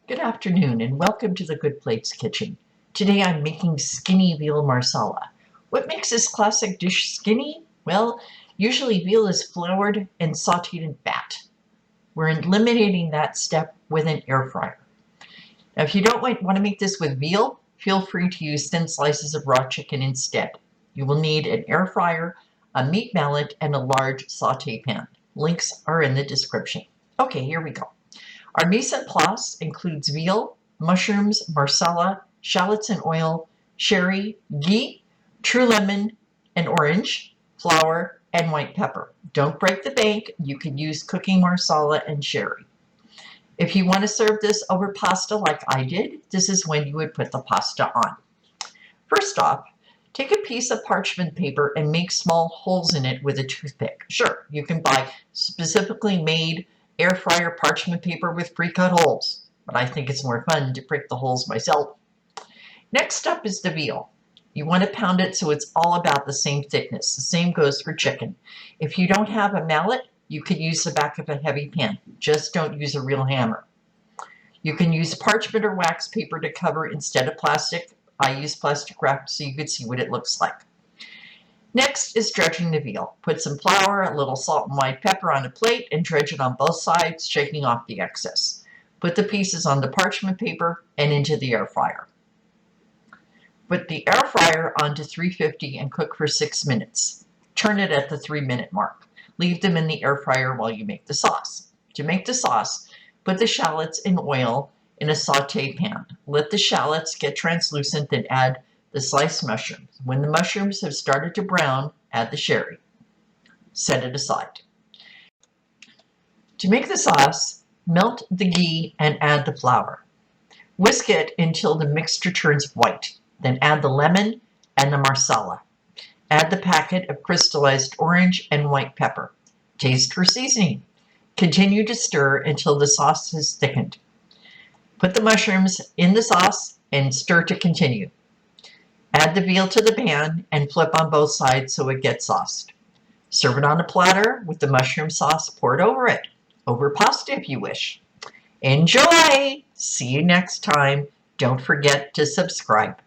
Good afternoon and welcome to the Good Plates Kitchen. Today I'm making skinny veal marsala. What makes this classic dish skinny? Well, usually veal is floured and sauteed in fat. We're eliminating that step with an air fryer. Now, if you don't want to make this with veal, feel free to use thin slices of raw chicken instead. You will need an air fryer, a meat mallet, and a large saute pan. Links are in the description. Okay, here we go. Our mise en place includes veal, mushrooms, marsala, shallots in oil, sherry, ghee, true lemon and orange, flour, and white pepper. Don't break the bank. You can use cooking marsala and sherry. If you want to serve this over pasta like I did, this is when you would put the pasta on. First off, take a piece of parchment paper and make small holes in it with a toothpick. Sure, you can buy specifically made air fryer parchment paper with pre-cut holes, but I think it's more fun to prick the holes myself. Next up is the veal. You want to pound it so it's all about the same thickness. The same goes for chicken. If you don't have a mallet, you can use the back of a heavy pan. Just don't use a real hammer. You can use parchment or wax paper to cover instead of plastic. I use plastic wrap so you can see what it looks like. Next is dredging the veal. Put some flour, a little salt and white pepper on a plate and dredge it on both sides, shaking off the excess. Put the pieces on the parchment paper and into the air fryer. Put the air fryer onto 350 and cook for 6 minutes. Turn it at the 3-minute mark. Leave them in the air fryer while you make the sauce. To make the sauce, put the shallots in oil in a saute pan. Let the shallots get translucent, then add the sliced mushrooms. When the mushrooms have started to brown, add the sherry. Set it aside. To make the sauce, melt the ghee and add the flour. Whisk it until the mixture turns white. Then add the lemon and the marsala. Add the packet of crystallized orange and white pepper. Taste for seasoning. Continue to stir until the sauce is thickened. Put the mushrooms in the sauce and stir to continue. Add the veal to the pan and flip on both sides so it gets sauced. Serve it on a platter with the mushroom sauce poured over it. Over pasta if you wish. Enjoy! See you next time. Don't forget to subscribe.